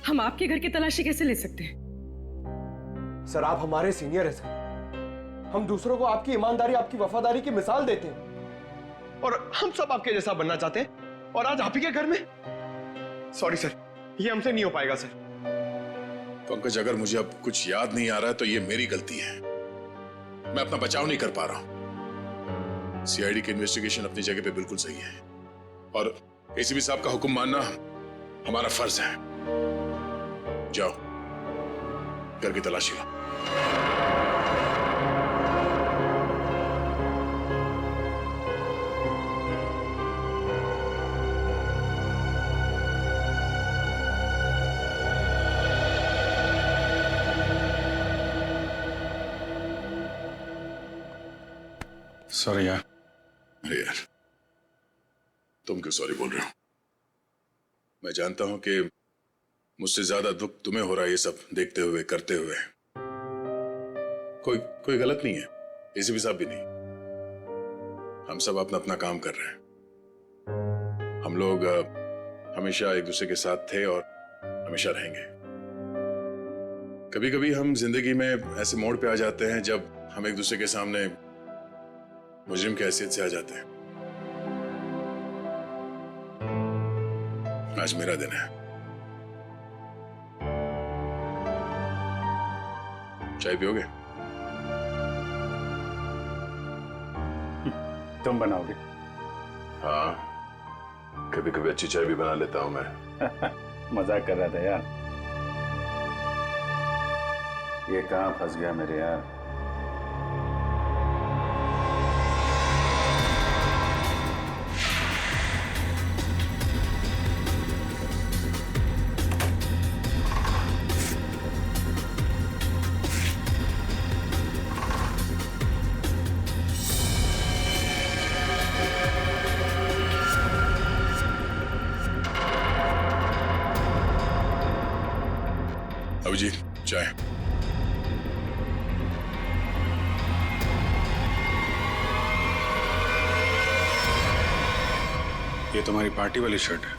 हम आपके घर की तलाशी कैसे ले सकते हैं? सर आप हमारे सीनियर हैं सर। हम दूसरों को आपकी ईमानदारी, आपकी वफादारी की मिसाल देते हैं और हम सब आपके जैसा बनना चाहते हैं, और आज आप ही के घर में। सॉरी सर, ये हमसे नहीं हो पाएगा सर। पंकज, अगर मुझे अब कुछ याद नहीं आ रहा है तो ये मेरी गलती है। मैं अपना बचाव नहीं कर पा रहा हूं। सीआईडी की इन्वेस्टिगेशन अपनी जगह पे बिल्कुल सही है और एसीपी साहब का हुक्म मानना हमारा फर्ज है। जाओ, घर की तलाशी लो। सॉरी यार। अरे यार, तुम क्यों सॉरी बोल रहे हो? मैं जानता हूं कि मुझसे ज्यादा दुख तुम्हें हो रहा है ये सब देखते हुए, करते हुए। कोई गलत नहीं है, एसीपी साहब भी नहीं। हम सब अपना अपना काम कर रहे हैं। हम लोग हमेशा एक दूसरे के साथ थे और हमेशा रहेंगे। कभी कभी हम जिंदगी में ऐसे मोड़ पे आ जाते हैं जब हम एक दूसरे के सामने मुजरिम की हैसियत से आ जाते हैं। आज मेरा दिन है। चाय पियोगे? तुम बनाओगे? हाँ, कभी कभी अच्छी चाय भी बना लेता हूं मैं। मजाक कर रहा था यार। ये कहां फंस गया मेरे यार। अभिजीत, चाय। ये तुम्हारी पार्टी वाली शर्ट है।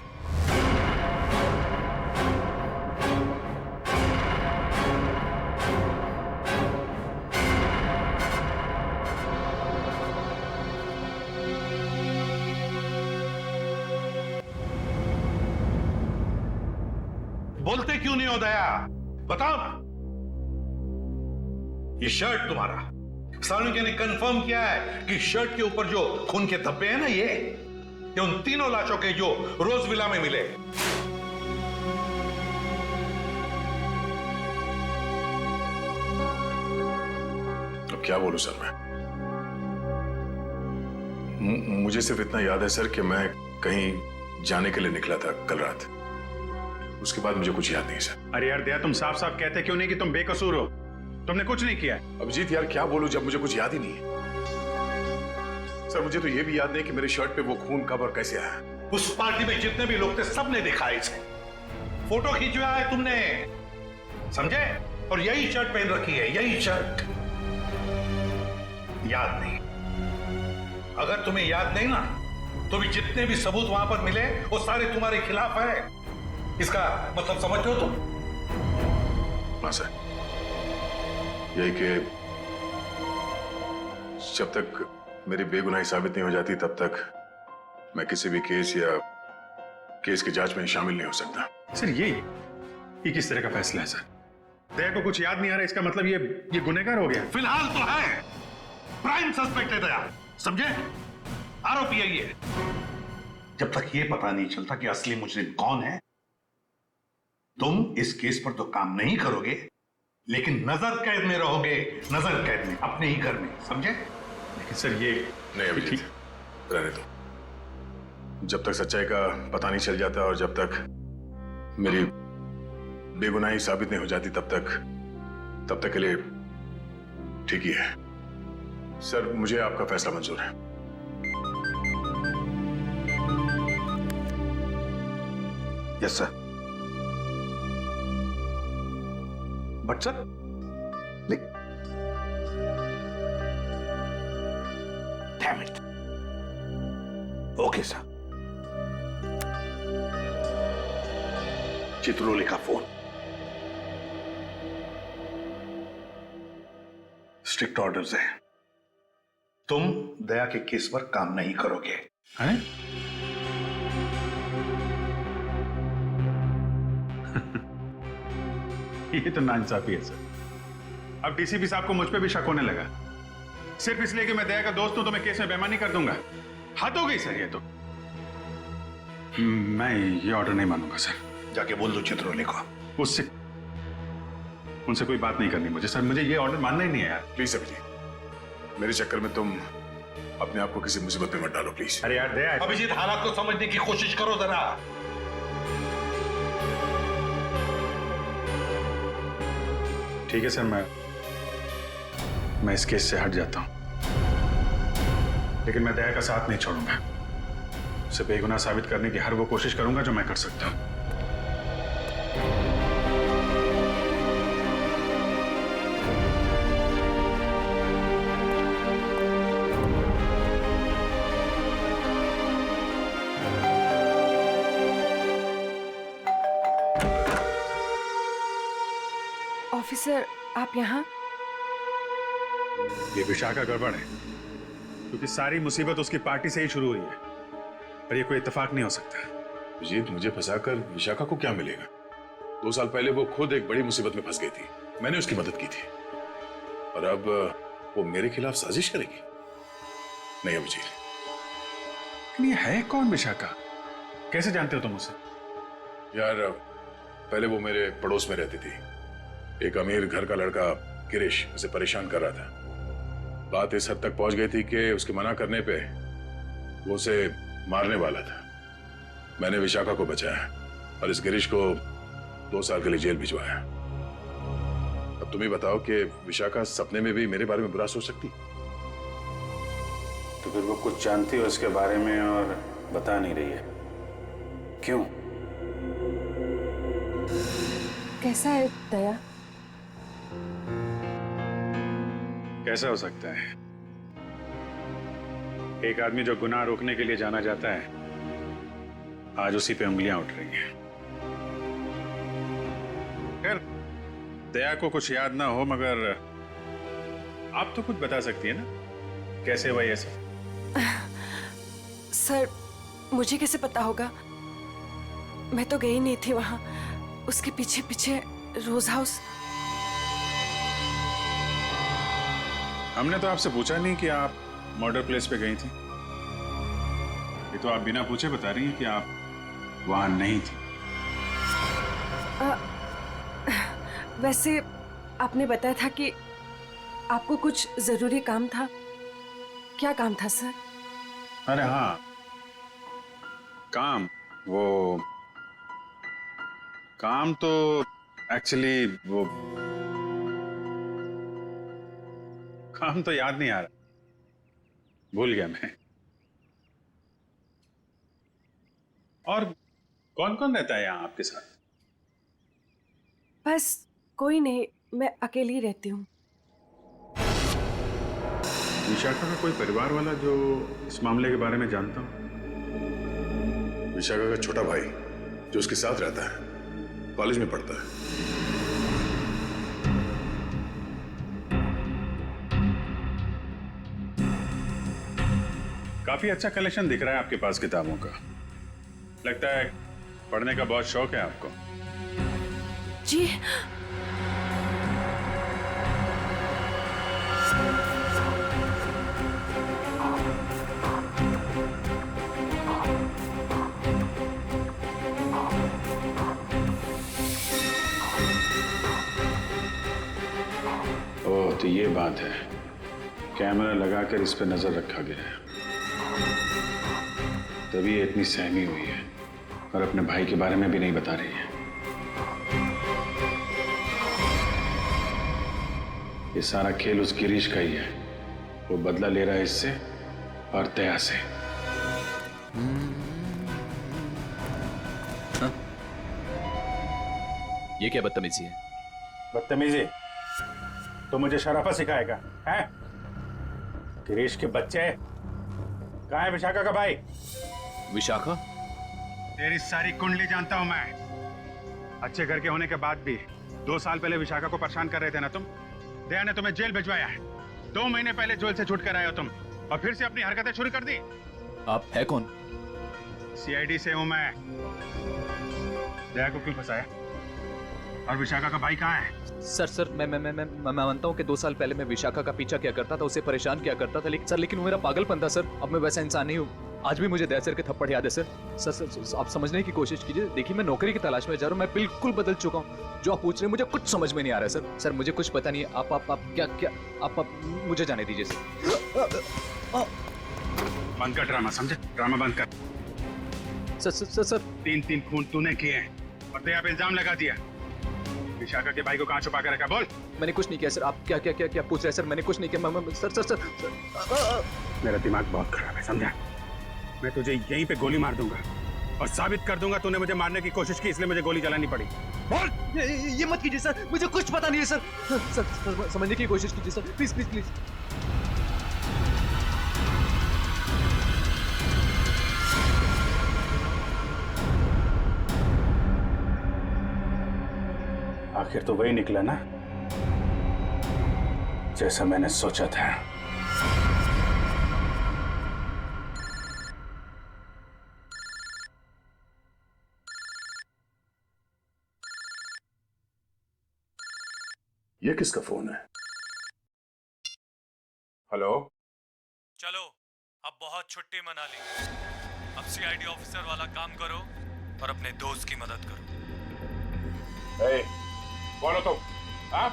बोलते क्यों नहीं हो दया? बताओ ना। ये शर्ट तुम्हारा, सालुंके ने कंफर्म किया है कि शर्ट के ऊपर जो खून के धब्बे हैं ना, ये उन तीनों लाशों के जो रोज विला में मिले। अब क्या बोलूं सर मैं? मुझे सिर्फ इतना याद है सर कि मैं कहीं जाने के लिए निकला था कल रात। उसके बाद मुझे कुछ याद नहीं सर। अरे यार दया, तुम साफ साफ कहते क्यों नहीं कि तुम बेकसूर हो? तुमने कुछ नहीं किया। अभिजीत यार, क्या बोलूं जब मुझे कुछ याद ही नहीं है। सर मुझे तो ये भी याद नहीं कि मेरी शर्ट पे वो खून कब और कैसे आया। उस पार्टी में जितने भी लोग थे सबने दिखा इसे। फोटो खींचवाया है तुमने, समझे? और यही शर्ट पहन रखी है, यही शर्ट। याद नहीं? अगर तुम्हें याद नहीं ना, तो भी जितने भी सबूत वहां पर मिले वो सारे तुम्हारे खिलाफ है। इसका मतलब समझते हो तुम? हाँ सर, यही कि जब तक मेरी बेगुनाही साबित नहीं हो जाती तब तक मैं किसी भी केस या केस की जांच में शामिल नहीं हो सकता। सर ये किस तरह का फैसला है सर? दया को कुछ याद नहीं आ रहा, इसका मतलब ये गुनहगार हो गया? फिलहाल तो है, प्राइम सस्पेक्ट है दया, समझे? आरोपी है ये। जब तक ये पता नहीं चलता कि असली मुजरिम कौन है, तुम इस केस पर तो काम नहीं करोगे, लेकिन नजर कैद में रहोगे, नजर कैद में, अपने ही घर में, समझे? लेकिन सर ये नहीं अभिजीत, रहने दो। जब तक सच्चाई का पता नहीं चल जाता और जब तक मेरी बेगुनाही साबित नहीं हो जाती तब तक के लिए ठीक ही है। सर मुझे आपका फैसला मंजूर है। Yes sir. But sir, damn it. Okay sir. Chitrole का फोन। स्ट्रिक्ट ऑर्डर्स हैं। तुम दया के केस पर काम नहीं करोगे। अरे ये तो नाइंसाफी है सर। अब डीसीपी साहब को मुझ पे भी शक होने लगा, सिर्फ इसलिए कि मैं दया का दोस्त हूं तो मैं केस में बेईमानी कर दूंगा। हद हो गई सर ये तो। मैं ये ऑर्डर नहीं मानूंगा सर। जाके बोल दो चित्रोले को। उससे उनसे कोई बात नहीं करनी मुझे सर, मुझे ये ऑर्डर मानना ही नहीं है यार। प्लीज अभिजीत, मेरे चक्कर में तुम अपने आप को किसी मुसीबत में मत डालो प्लीज। अरे यार दया, अभिजीत हालात को समझने की कोशिश करो जरा। ठीक है सर, मैं इस केस से हट जाता हूं, लेकिन मैं दया का साथ नहीं छोड़ूंगा। उसे बेगुनाह साबित करने की हर वो कोशिश करूंगा जो मैं कर सकता हूं। ऑफिसर, आप यहाँ? ये विशाखा गड़बड़ है, क्योंकि सारी मुसीबत उसकी पार्टी से ही शुरू हुई है, और ये कोई इत्तेफाक नहीं हो सकता। अभिजीत, मुझे फंसाकर विशाखा को क्या मिलेगा? 2 साल पहले वो खुद एक बड़ी मुसीबत में फंस गई थी, मैंने उसकी मदद की थी, और अब वो मेरे खिलाफ साजिश करेगी? नहीं अभिजीत। लेकिन ये है कौन विशाखा? कैसे जानते हो तुम उसे? यार, पहले वो मेरे पड़ोस में रहती थी। एक अमीर घर का लड़का गिरीश उसे परेशान कर रहा था। बात इस हद तक पहुंच गई थी कि उसके मना करने पे वो उसे मारने वाला था। मैंने विशाखा को बचाया और इस गिरीश को 2 साल के लिए जेल भिजवाया। अब तुम ही बताओ कि विशाखा सपने में भी मेरे बारे में बुरा सोच सकती? तो फिर वो कुछ जानती हो इसके बारे में और बता नहीं रही है, क्यों? कैसा है दया? कैसा हो सकता है? एक आदमी जो गुनाह रोकने के लिए जाना जाता है, आज उसी पे उंगलियां उठ रही हैं। खैर, दया को कुछ याद ना हो, मगर आप तो कुछ बता सकती है ना, कैसे हुआ ये सब? सर, मुझे कैसे पता होगा? मैं तो गई नहीं थी वहां। उसके पीछे पीछे रोज हाउस। हमने तो आपसे पूछा नहीं कि आप मर्डर प्लेस पे गई थी। ये तो आप बिना पूछे बता रही हैं कि आप वहां नहीं थी। वैसे आपने बताया था कि आपको कुछ जरूरी काम था। क्या काम था सर? अरे हाँ, काम तो एक्चुअली वो काम तो याद नहीं आ रहा, भूल गया मैं। और कौन कौन रहता है यहाँ आपके साथ? बस कोई नहीं, मैं अकेली रहती हूँ। विशाखा का कोई परिवार वाला जो इस मामले के बारे में जानता हो? विशाखा का छोटा भाई जो उसके साथ रहता है, कॉलेज में पढ़ता है। काफी अच्छा कलेक्शन दिख रहा है आपके पास किताबों का। लगता है पढ़ने का बहुत शौक है आपको। जी। ओह, तो ये बात है। कैमरा लगाकर इस पे नजर रखा गया है, तभी ये इतनी सहमी हुई है और अपने भाई के बारे में भी नहीं बता रही है। ये सारा खेल उस गिरीश का ही है। वो बदला ले रहा है इससे और दया से। हाँ? ये क्या बदतमीजी है? बदतमीजी? तो मुझे शराफत सिखाएगा है? गिरीश के बच्चे। कहाँ है विशाखा का भाई? विशाखा? तेरी सारी कुंडली जानता हूं मैं। अच्छे घर के होने के बाद भी 2 साल पहले विशाखा को परेशान कर रहे थे ना तुम। दया ने तुम्हें जेल भिजवाया है। 2 महीने पहले जेल से छूट कर आए हो तुम और फिर से अपनी हरकतें शुरू कर दी। आप है कौन? सीआईडी से हूं मैं। दया को क्यों फंसाया? और विशाखा का भाई कहाँ है? सर मैं मानता हूँ कि 2 साल पहले मैं विशाखा का पीछा किया करता था, उसे परेशान किया करता था, लेकिन वो मेरा पागलपन था सर। अब मैं वैसा इंसान नहीं हूँ। आज भी मुझे दया सर के थप्पड़ याद है सर। सर आप समझने की कोशिश कीजिए। देखिए मैं नौकरी की तलाश में जा रहा हूँ, मैं बिल्कुल बदल चुका हूँ। जो आप पूछ रहे हैं मुझे कुछ समझ में नहीं आ रहा है सर। सर मुझे कुछ पता नहीं है। आप क्या आप मुझे जाने दीजिए सर। बंद कर ड्रामा, समझे? ड्रामा बंद कर। सर 3 खून तूने किए हैं और दया पे इल्जाम लगा दिया। विशाखा के भाई को कहाँ छुपा कर रखा? बोल। मैंने कुछ नहीं किया सर। आप क्या पूछ रहे हैं सर? मैंने कुछ नहीं किया। सर मेरा दिमाग बहुत खराब है, समझा? मैं तुझे यहीं पे गोली मार दूंगा और साबित कर दूंगा तूने मुझे मारने की कोशिश की, इसलिए मुझे गोली चलानी पड़ी। बोल। ये मत कीजिए सर, मुझे कुछ पता नहीं है सर। सर समझने की कोशिश कीजिए सर, प्लीज। आखिर तो वही निकला ना जैसा मैंने सोचा था। ये किसका फोन है? हेलो? चलो अब बहुत छुट्टी मना ली। अब सीआईडी ऑफिसर वाला काम करो और अपने दोस्त की मदद करो। ए, कौन हो तुम? हाँ?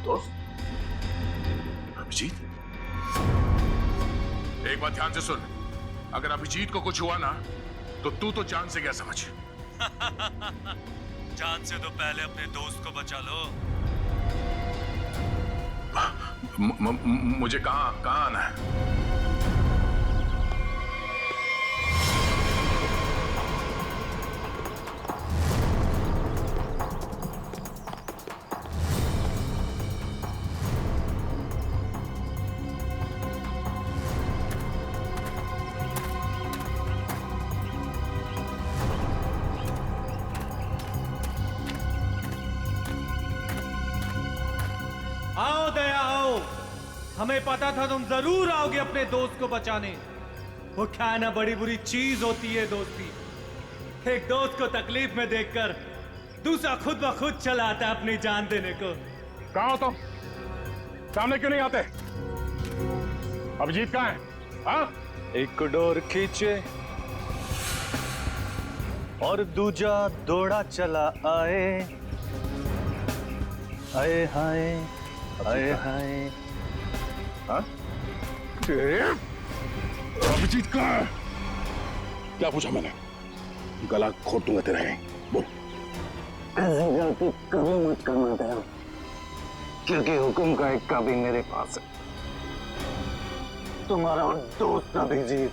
दोस्त? अभिजीत, एक बात ध्यान से सुन। अगर अभिजीत को कुछ हुआ ना तो तू तो जान से गया समझ। जान से तो पहले अपने दोस्त को बचा लो। मुझे कहाँ आना है? आओ दया आओ, हमें पता था तुम जरूर आओगे अपने दोस्त को बचाने। वो क्या ना बड़ी बुरी चीज होती है दोस्ती। एक दोस्त को तकलीफ में देखकर दूसरा खुद ब खुद चला आता है अपनी जान देने को। कहाँ हो तुम? सामने क्यों नहीं आते? अभिजीत कहाँ है? हाँ? एक डोर खींचे और दूजा दौड़ा चला आए। आए हाय आए हाय। हाँ? अभिजीत कहाँ है? क्या पूछा मैंने? गला घोट दूंगा तेरा यहीं। बोल। ऐसी गलती कभी मत करना दया, क्योंकि हुक्म का एक कभी मेरे पास है। तुम्हारा दोस्त अभिजीत,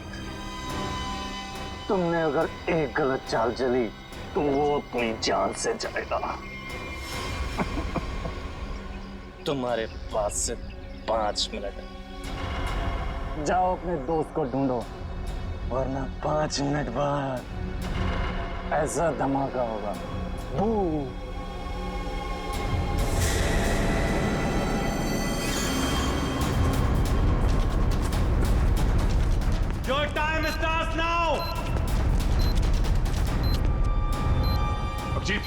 तुमने अगर एक गलत चाल चली तो वो अपनी जान से जाएगा। तुम्हारे पास से 5 मिनट है। जाओ अपने दोस्त को ढूंढो, वरना 5 मिनट बाद ऐसा धमाका होगा। बू। Your time starts now. Abhijit,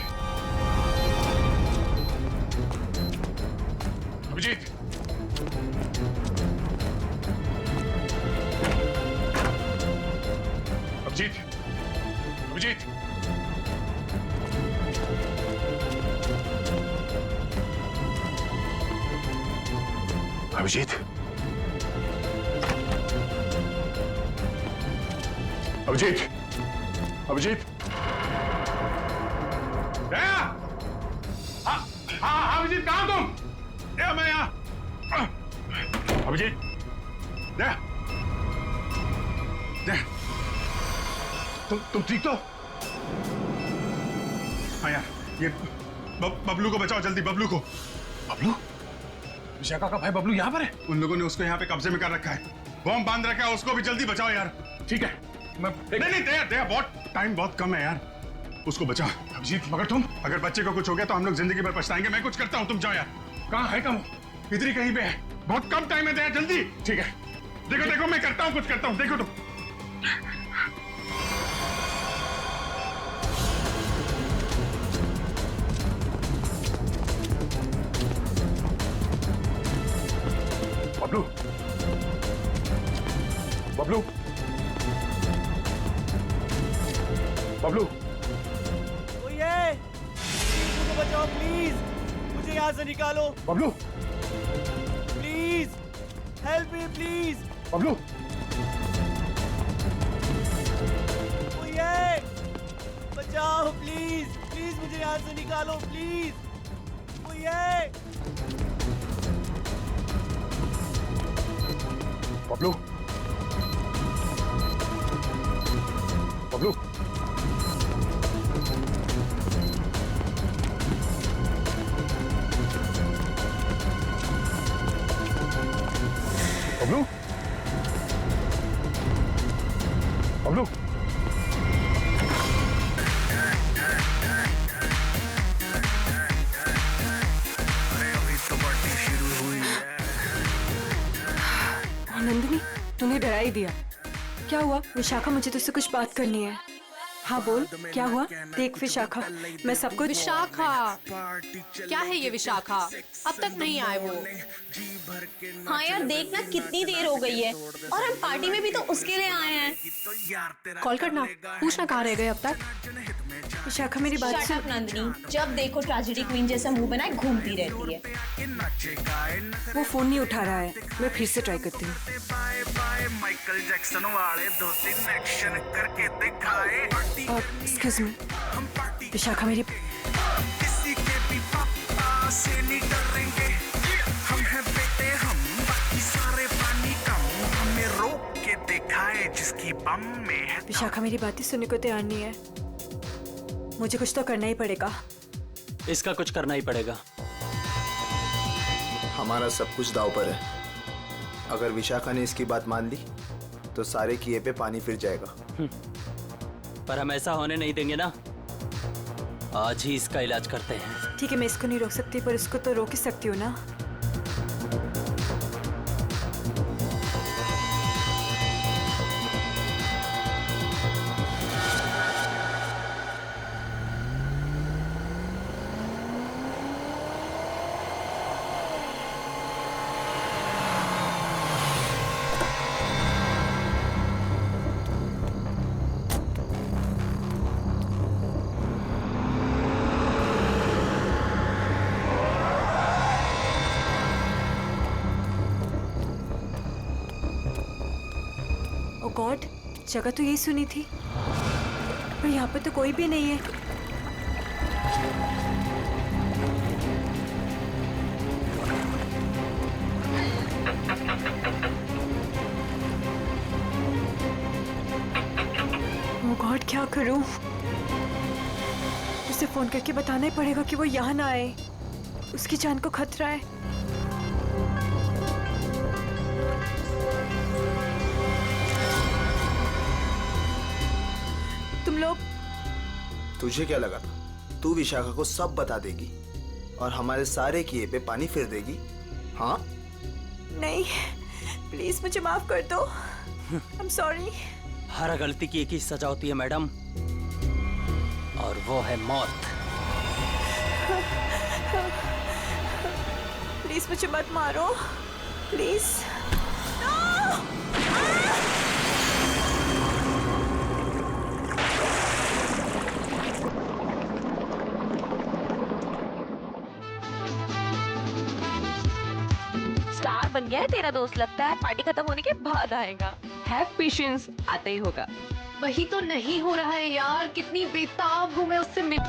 Abhijit, Abhijit, Abhijit, Abhijit, Abhijit, Abhijit, दया! हाँ, अभिजीत कहाँ तुम? दया, मैं यहाँ। अभिजीत, दया, दया, तुम ठीक तो? हाँ यार, ये बबलू को बचाओ जल्दी, बबलू को। बबलू? विशाखा का भाई बबलू यहाँ पर है? उन लोगों ने उसको यहाँ पे कब्जे में कर रखा है, बॉम्ब बांध रखा है, उसको भी जल्दी बचाओ यार। ठीक है, मैं नहीं दया, दया, बहुत टाइम बहुत कम है यार, उसको बचाओ। अभिजीत, मगर तुम, अगर बच्चे को कुछ हो गया तो हम लोग जिंदगी भर पछताएंगे। मैं कुछ करता हूँ, तुम जाओ यार। कहाँ है? कहाँ? इधर ही कहीं पे है। बहुत कम टाइम है दया, जल्दी। ठीक है, देखो देखो मैं करता हूँ, कुछ करता हूँ, देखो तुम। बबलू, बबलू, बबलू, ओए, मुझे बचाओ प्लीज, मुझे यहाँ से निकालो Bablu, please, help me please. Bablu, ओए, बचाओ प्लीज, प्लीज मुझे यहाँ से निकालो प्लीज। ओए, बबलू, बबलू, बबलू, बबलू, नंदिनी, तूने डरा ही दिया। क्या हुआ? विशाखा, मुझे तुझसे कुछ बात करनी है। हाँ बोल, क्या हुआ? देख विशाखा, मैं सब कुछ। विशाखा, क्या है ये विशाखा? अब तक नहीं आए वो। हाँ यार, देखना कितनी देर हो गई है और हम पार्टी में भी तो उसके लिए आए हैं। कॉल करना, पूछना कहाँ रह गए अब तक। विशाखा मेरी बात Shut सुन। up, नंदिनी, जब देखो ट्रेजेडी क्वीन जैसा मुंह बनाए घूमती रहती है। वो फोन नहीं उठा रहा है, मैं फिर से ट्राई करती हूँ। माइकल जैक्सन वाले 2-3 एक्शन करके दिखाए। एक्सक्यूज मी, विशाखा मेरी। किसी के भी पापा से नहीं डरेंगे, हम हैं बेटे हम, बाकी सारे पानी कम, हमें रोक के दिखाए जिसकी बम में है। विशाखा मेरी बातें सुनने को तैयार नहीं है। मुझे कुछ तो करना ही पड़ेगा। इसका कुछ करना ही पड़ेगा। हमारा सब कुछ दांव पर है। अगर विशाखा ने इसकी बात मान ली तो सारे किए पे पानी फिर जाएगा। पर हम ऐसा होने नहीं देंगे ना। आज ही इसका इलाज करते हैं। ठीक है, मैं इसको नहीं रोक सकती, पर इसको तो रोक ही सकती हूँ ना। ओ गॉड, जगह तो यही सुनी थी, पर यहाँ पे तो कोई भी नहीं है। ओ गॉड, क्या करूं? उसे फोन करके बताना ही पड़ेगा कि वो यहाँ ना आए। उसकी जान को खतरा है। तुम लोग। तुझे क्या लगा था तू विशाखा को सब बता देगी और हमारे सारे किए पे पानी फिर देगी? हाँ? नहीं, प्लीज मुझे माफ कर दो। I am sorry. हर गलती की एक ही सजा होती है मैडम, और वो है मौत। प्लीज मुझे मत मारो, प्लीज। स्टार बन गया है तेरा दोस्त, लगता है पार्टी खत्म होने के बाद आएगा। हैव पेशेंस, आता ही होगा। वही तो नहीं हो रहा है यार, कितनी बेताब हूँ मैं उससे मिल।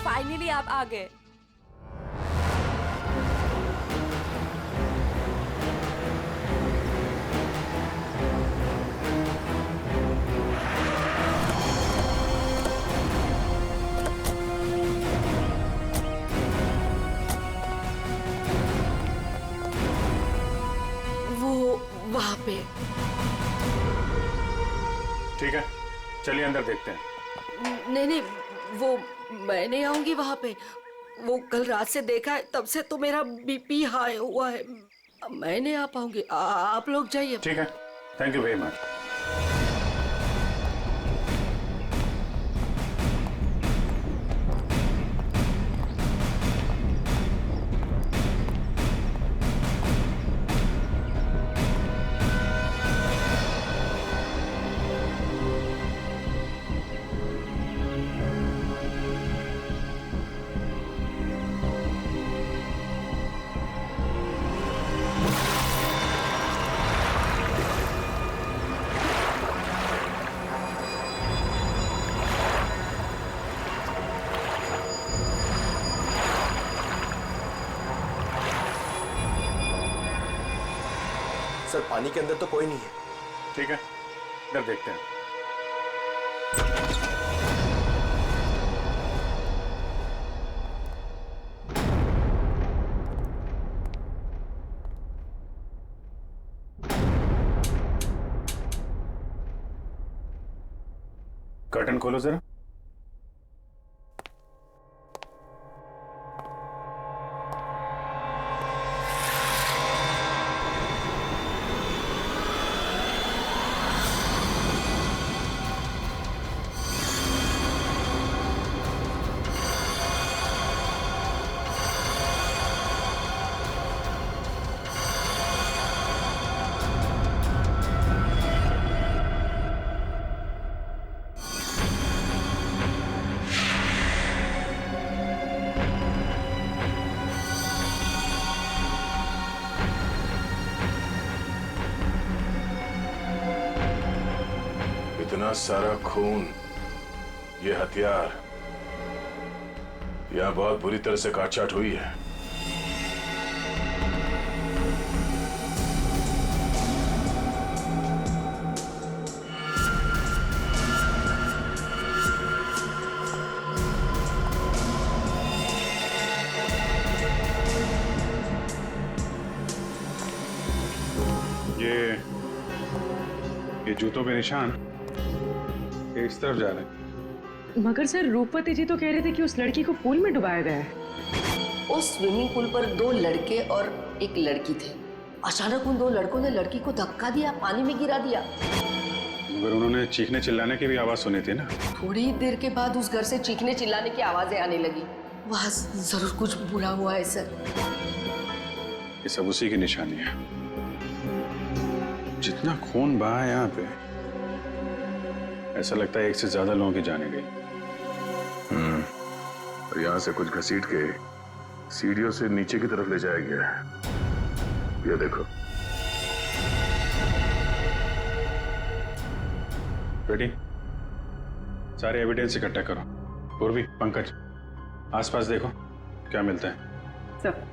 फाइनली आप आ गए। चलिए अंदर देखते हैं। नहीं नहीं, वो मैं नहीं आऊंगी वहां पे। वो कल रात से देखा है, तब से तो मेरा बीपी हाई हुआ है। मैं नहीं आ पाऊंगी, आप लोग जाइए। ठीक है, thank you very much. Sir पानी के अंदर तो कोई नहीं है। ठीक है, इधर देखते हैं। कर्टन खोलो जरा। इतना सारा खून, ये हथियार, यहां बहुत बुरी तरह से काटछाट हुई है। ये जूतों पे निशान इस तरफ जा रहे हैं। मगर सर रूपवती जी तो कह रहे थे कि उस लड़की को पूल में डुबाया गया है। उस स्विमिंग पूल पर 2 लड़के और एक लड़की थे। अचानक उन 2 लड़कों ने लड़की को धक्का दिया, पानी में गिरा दिया। मगर उन्होंने चीखने चिल्लाने की भी आवाज सुनी थी ना। थोड़ी देर के बाद उस घर से चीखने चिल्लाने की आवाजें आने लगी। वहां जरूर कुछ बुरा हुआ है सर। ये सब उसी की निशानी है। जितना खून बहा है यहाँ पे, ऐसा लगता है 1 से ज्यादा लोगों की जाने गई। और यहाँ से कुछ घसीट के सीढ़ियों से नीचे की तरफ ले जाया गया है। ये देखो। रेडी? सारे एविडेंस इकट्ठा करो। पूर्वी, पंकज, आसपास देखो क्या मिलता है। सब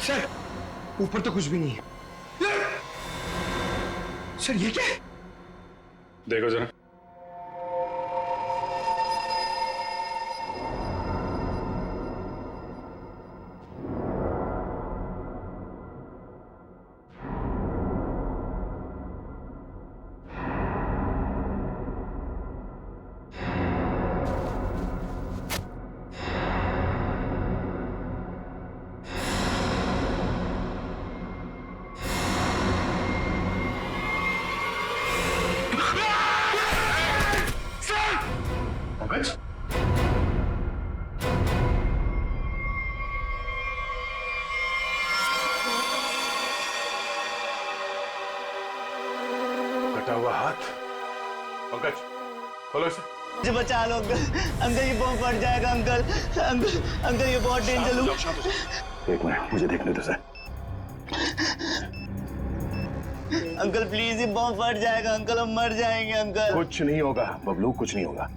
सर ऊपर तो कुछ भी नहीं है। सर ये क्या है? देखो जरा। कटा हुआ हाथ। पंकज, खोलो इसे। मुझे बचा लो अंकल। अंकल ये बॉम्ब फट जाएगा अंकल। अंकल अंकल ये बहुत डेंजर है। 1 मिनट, मुझे देखने दो सर। अंकल प्लीज ये बॉम्ब फट जाएगा अंकल, हम मर जाएंगे अंकल। कुछ नहीं होगा बबलू, कुछ नहीं होगा।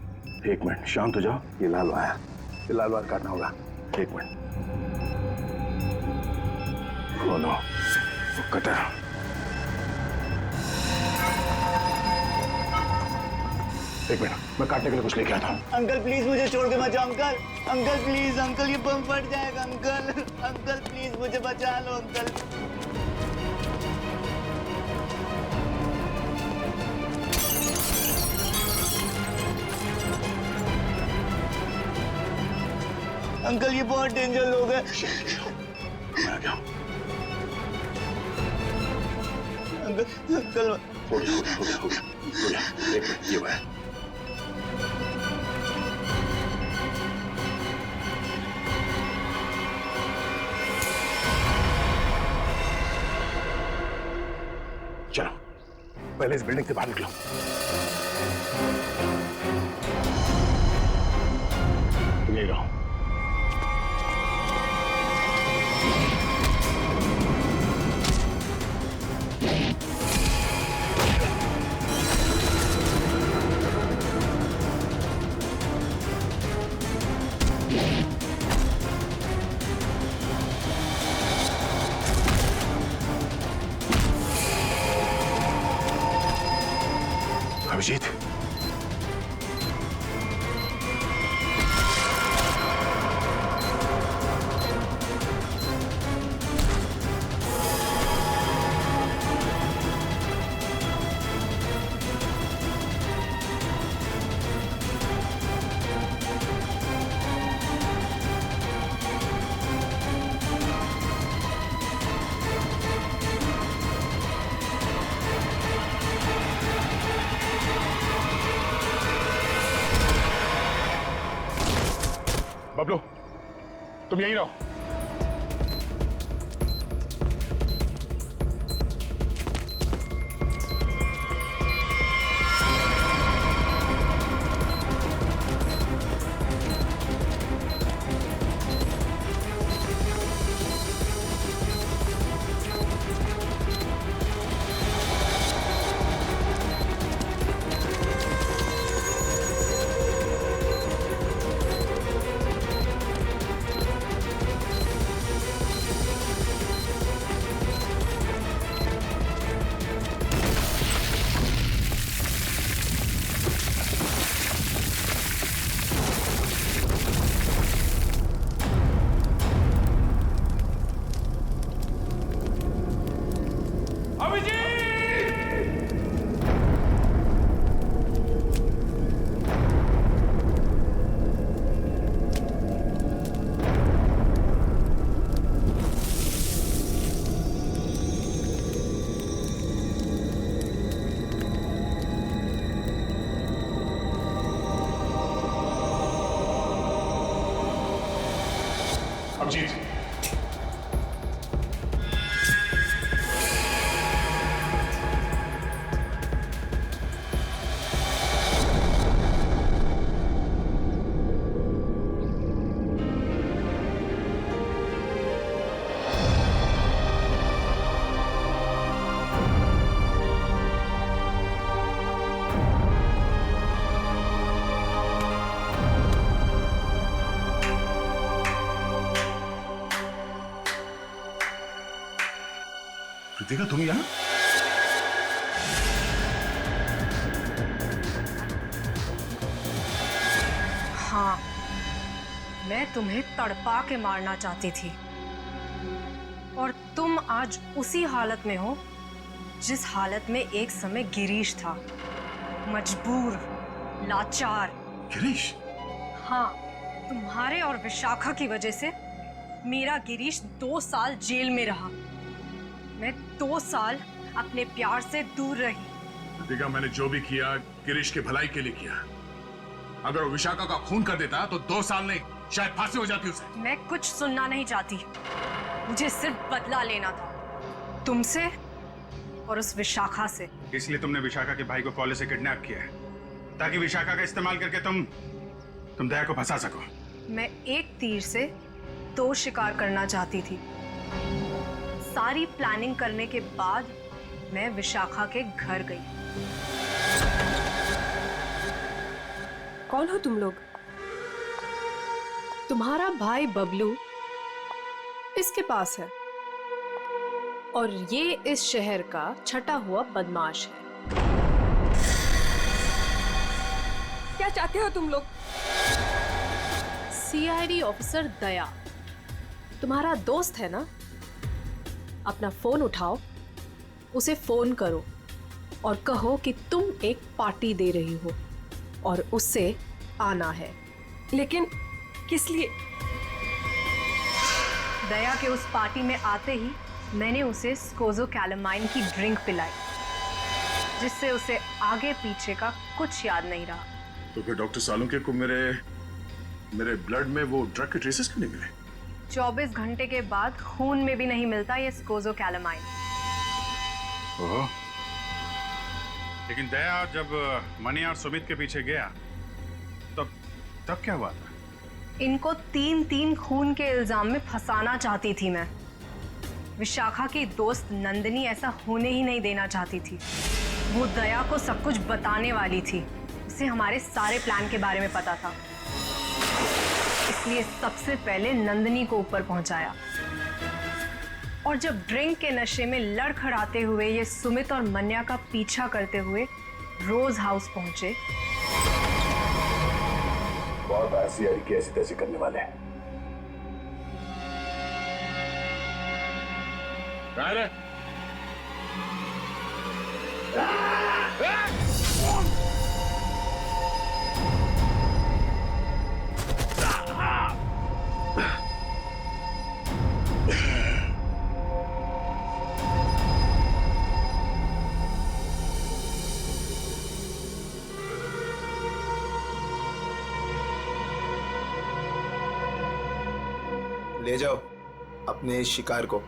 एक मिनट, शांत हो जाओ। ये लाल वायर, ये लाल वायर काटना होगा। एक मिनट। ओ नो, कटा। एक मिनट, मैं काटने के लिए कुछ लेके आता हूँ। अंकल प्लीज मुझे छोड़ के मत जाओ अंकल। अंकल प्लीज, अंकल ये बम फट जाएगा अंकल। अंकल प्लीज मुझे बचा लो अंकल। अंकल ये बहुत डेंजर लोग हैं। मैं आ गया हूँ। अंकल हो गया। एक मिनट, ये वायर। चलो पहले इस बिल्डिंग से बाहर निकलो। यही रहो। अभिजीत, बबलू तुम यहीं रहो। अभिजीत, कृतिका तुम यहाँ? हाँ, मैं तुम्हें तड़पा के मारना चाहती थी और तुम आज उसी हालत में हो जिस हालत में एक समय गिरीश था, मजबूर, लाचार। गिरीश? हाँ, तुम्हारे और विशाखा की वजह से मेरा गिरीश 2 साल जेल में रहा। मैं 2 साल अपने प्यार से दूर रही। कृतिका, मैंने जो भी किया गिरीश की भलाई के लिए किया। अगर वो विशाखा का खून कर देता तो 2 साल नहीं, शायद फांसी हो जाती उसे। मैं कुछ सुनना नहीं चाहती, मुझे सिर्फ बदला लेना था, तुमसे और उस विशाखा से। इसलिए तुमने विशाखा के भाई को कॉलेज से किडनैप किया है, ताकि विशाखा का इस्तेमाल करके तुम दया को फंसा सको। मैं एक तीर से 2 शिकार करना चाहती थी। सारी प्लानिंग करने के बाद मैं विशाखा के घर गई। कौन हो तुम लोग? तुम्हारा भाई बबलू इसके पास है और ये इस शहर का छटा हुआ बदमाश है। क्या चाहते हो तुम लोग? सीआईडी ऑफिसर दया तुम्हारा दोस्त है ना? अपना फोन उठाओ, उसे फोन करो और कहो कि तुम एक पार्टी दे रही हो और उससे आना है। लेकिन किस लिए? दया के उस पार्टी में आते ही मैंने उसे स्कोज़ोकैलामाइन की ड्रिंक पिलाई, जिससे उसे आगे पीछे का कुछ याद नहीं रहा। तो फिर डॉक्टर सालुंके को मेरे ब्लड में वो ड्रग के ट्रेसेस क्यों नहीं मिले? 24 घंटे के बाद खून में भी नहीं मिलता ये स्कोज़ोकैलामाइन। ओहो। लेकिन दया जब मनी और सुमित के पीछे गया तब क्या हुआ था? इनको 3 खून के इल्जाम में फंसाना चाहती थी मैं। विशाखा की दोस्त नंदिनी ऐसा होने ही नहीं देना चाहती थी। वो दया को सब कुछ बताने वाली थी। उसे हमारे सारे प्लान के बारे में पता था, इसलिए सबसे पहले नंदिनी को ऊपर पहुंचाया। और जब ड्रिंक के नशे में लड़खड़ाते हुए ये सुमित और मन्या का पीछा करते हुए रोज हाउस पहुंचे, बहुत ऐसी ऐसी तैसी करने वाले हैं। ले जाओ अपने इस शिकार को।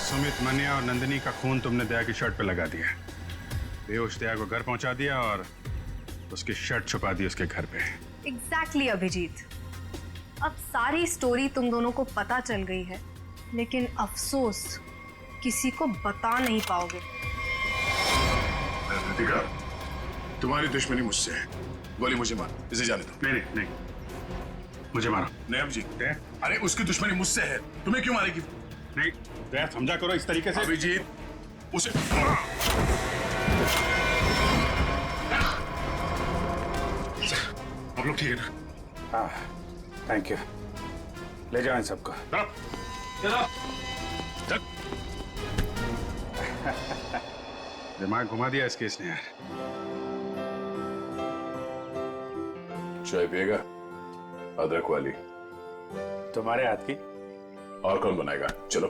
सुमित, मन्या और नंदिनी का खून तुमने दया की शर्ट पे लगा दिया। बेहोश दया को घर पहुंचा दिया और उसकी शर्ट छुपा दी उसके घर पे। एग्जैक्टली अभिजीत। अब सारी स्टोरी तुम दोनों को पता चल गई है, लेकिन अफसोस किसी को बता नहीं पाओगे। रितिका, तुम्हारी दुश्मनी मुझसे है। गोली मुझे मार, इसे जाने दो। नहीं, मुझे मारो। नहीं अभिजीत, अरे उसकी दुश्मनी मुझसे है, तुम्हें क्यों मारेगी? नहीं दया, समझा करो इस तरीके से। अभिजीत, उसे आप लोग ठीक है ना? हाँ, थैंक यू। ले जाओ इन सबको। दिमाग घुमा दिया इस केस ने यार। चाय पिएगा? अदरक वाली। तुम्हारे हाथ की। और कौन बनाएगा? चलो।